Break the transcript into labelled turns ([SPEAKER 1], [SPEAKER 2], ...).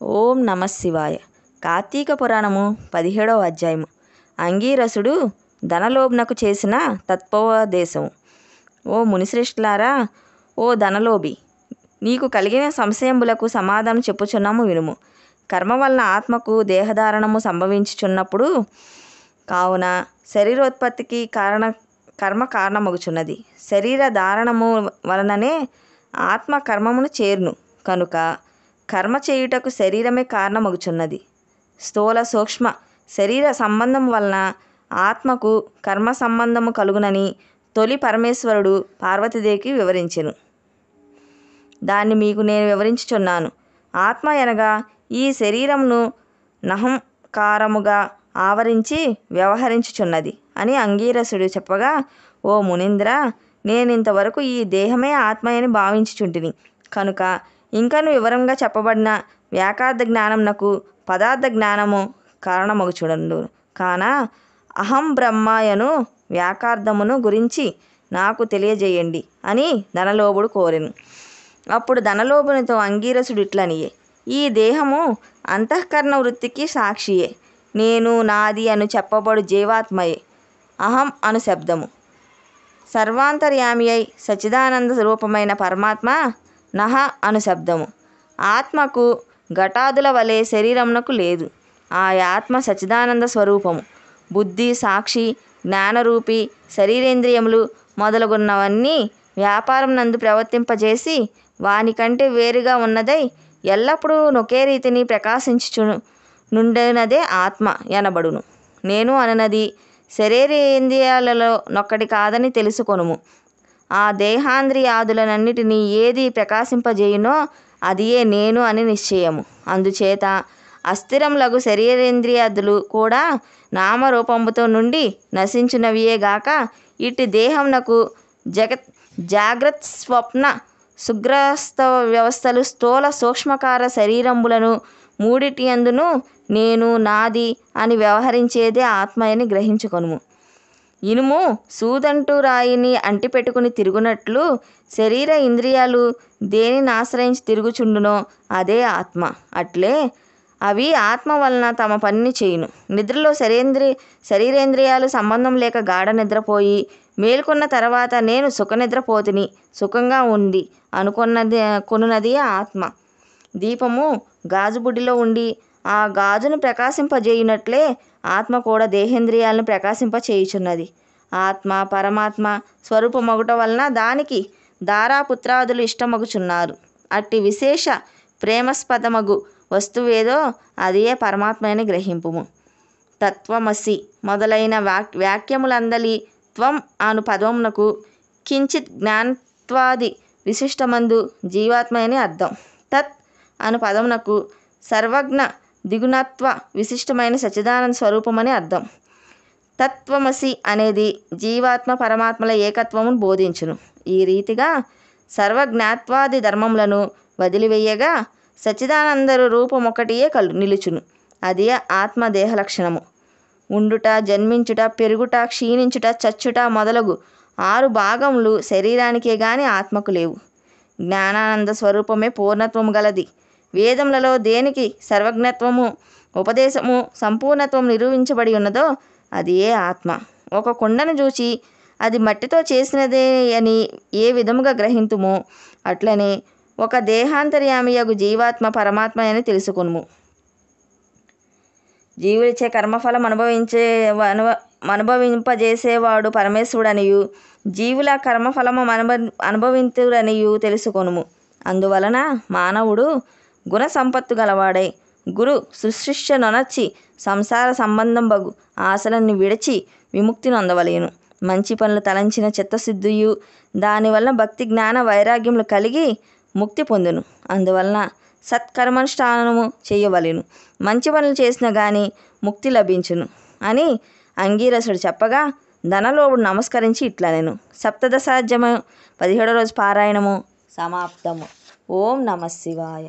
[SPEAKER 1] ఓం నమ శివాయ. కార్తీక పురాణము 17వ అధ్యాయము. అంగీరసుడు ధనలోభునకు చేసిన తత్వోపదేశము. ఓ మునిశ్రేష్ఠులారా, ఓ ధనలోభి, నీకు కలిగిన సంశయంబులకు సమాధానం చెప్పుచున్నాము వినుము. కర్మ వలన ఆత్మకు దేహధారణము సంభవించుచున్నప్పుడు కావున శరీరోత్పత్తికి కర్మ కారణమగుచున్నది. శరీర ధారణము వలననే ఆత్మ కర్మమును చేరును కనుక కర్మ చేయుటకు శరీరమే కారణమగుచున్నది. స్థూల సూక్ష్మ శరీర సంబంధం వలన ఆత్మకు కర్మ సంబంధము కలుగునని తొలి పరమేశ్వరుడు పార్వతీదేవికి వివరించెను. దాన్ని మీకు నేను వివరించుచున్నాను. ఆత్మ అనగా ఈ శరీరమును నహంకారముగా ఆవరించి వ్యవహరించుచున్నది అని అంగీరసుడు చెప్పగా, ఓ మునీంద్ర, నేనింతవరకు ఈ దేహమే ఆత్మయని భావించుచుంటిని కనుక ఇంకను వివరంగా చెప్పబడిన వ్యాకార్థ జ్ఞానమునకు పదార్థ జ్ఞానము కారణమగుచుండు కాన అహం బ్రహ్మయను వ్యాకార్థమును గురించి నాకు తెలియజేయండి అని ధనలోభుడు కోరెను. అప్పుడు ధనలోభునితో అంగీరసుడు ఇట్లనియే, ఈ దేహము అంతఃకరణ వృత్తికి సాక్షియే. నేను నాది అను చెప్పబడు జీవాత్మయే. అహం అను శబ్దము సర్వాంతర్యామి అయి సచ్చిదానంద రూపమైన పరమాత్మ నహ అను శబ్దము. ఆత్మకు ఘటాదుల వలె శరీరమునకు లేదు. ఆ ఆత్మ సచ్చిదానంద స్వరూపము. బుద్ధి, సాక్షి, జ్ఞానరూపి శరీరేంద్రియములు మొదలగున్నవన్నీ వ్యాపారం నందు ప్రవర్తింపజేసి వానికంటే వేరుగా ఉన్నదై ఎల్లప్పుడూ ఒకే రీతిని ప్రకాశించుచు నుండినదే ఆత్మ ఎనబడును. నేను అనునది శరీరేంద్రియాలలో నొక్కటి కాదని తెలుసుకొనుము. ఆ దేహాంద్రియాదులనన్నిటినీ ఏది ప్రకాశింపజేయునో అదియే నేను అని నిశ్చయము. అందుచేత అస్థిరములగు శరీరేంద్రియాదులు కూడా నామరూపంబుతో నుండి నశించునవియేగాక ఇట్టి దేహమునకు జాగ్రత్త స్వప్న సుగ్రస్త వ్యవస్థలు స్థూల సూక్ష్మకార శరీరంబులను మూడిటి యందును నేను నాది అని వ్యవహరించేదే ఆత్మయని గ్రహించుకొనుము. ఇనుము సూదంటు రాయిని అంటిపెట్టుకుని తిరుగునట్లు శరీర ఇంద్రియాలు దేనిని ఆశ్రయించి తిరుగుచుండునో అదే ఆత్మ. అట్లే అవి ఆత్మ వలన తమ పనిని చేయును. నిద్రలో శరీరేంద్రియాలు సంబంధం లేక గాఢ నిద్రపోయి మేల్కొన్న తర్వాత నేను సుఖనిద్రపోతిని, సుఖంగా ఉంది కొనున్నది ఆత్మ. దీపము గాజుబుడ్డిలో ఉండి ఆ గాజును ప్రకాశింపజేయునట్లే ఆత్మ కూడా దేహేంద్రియాలను ప్రకాశింపచేయుచున్నది. ఆత్మ పరమాత్మ స్వరూపమగుట వలన దానికి దారాపుత్రాదులు ఇష్టమగుచున్నారు. అట్టి విశేష ప్రేమాస్పదమగు వస్తువేదో అదియే పరమాత్మని గ్రహింపుము. తత్వమసి మొదలైన వాక్యములందలి త్వం అను పదమునకు కించిత్ జ్ఞానత్వాది విశిష్టమందు జీవాత్మని అర్థం. తత్ అను పదమునకు సర్వజ్ఞ దిగుణత్వ విశిష్టమైన సచ్చిదానంద స్వరూపమని అర్థం. తత్వమసి అనేది జీవాత్మ పరమాత్మల ఏకత్వమును బోధించును. ఈ రీతిగా సర్వజ్ఞాత్వాది ధర్మములను వదిలివేయగా సచ్చిదానంద రూపమొకటియే నిలుచును. అది ఆత్మ దేహ లక్షణము. ఉండుట, జన్మించుట, పెరుగుట, క్షీణించుట, చచ్చుట మొదలగు 6 భాగములు శరీరానికే గాని ఆత్మకు లేవు. జ్ఞానానంద స్వరూపమే పూర్ణత్వము గలది. వేదములలో దేనికి సర్వజ్ఞత్వము, ఉపదేశము, సంపూర్ణత్వం నిరూపించబడి ఉన్నదో అది ఏ ఆత్మ. ఒక కుండను చూచి అది మట్టితో చేసినదే అని ఏ విధముగా గ్రహింతుమో అట్లనే ఒక దేహాంతర్యామియగు జీవాత్మ పరమాత్మ అని తెలుసుకొనుము. జీవులిచ్చే కర్మఫలం అనుభవింపజేసేవాడు పరమేశ్వరుడనియు జీవుల కర్మఫలము అనుభవింతురనియు తెలుసుకొనుము. అందువలన మానవుడు గుణ సంపత్తు గలవాడై గురు శుశ్రూష నొనర్చి సంసార సంబంధం బగు ఆశలన్నీ విడిచి విముక్తి నొందవలేను. మంచి పనులు తలంచిన చిత్తశుద్ధియు దానివలన భక్తి జ్ఞాన వైరాగ్యములు కలిగి ముక్తి పొందును. అందువలన సత్కర్మానుష్ఠానము చేయవలెను. మంచి పనులు చేసినా గాని ముక్తి లభించును అని అంగీరసుడు చెప్పగా ధనలోభుడు నమస్కరించి ఇట్లనెను. సప్తదశాధ్యాయము 17వ రోజు పారాయణము సమాప్తము. ఓం నమ శివాయ.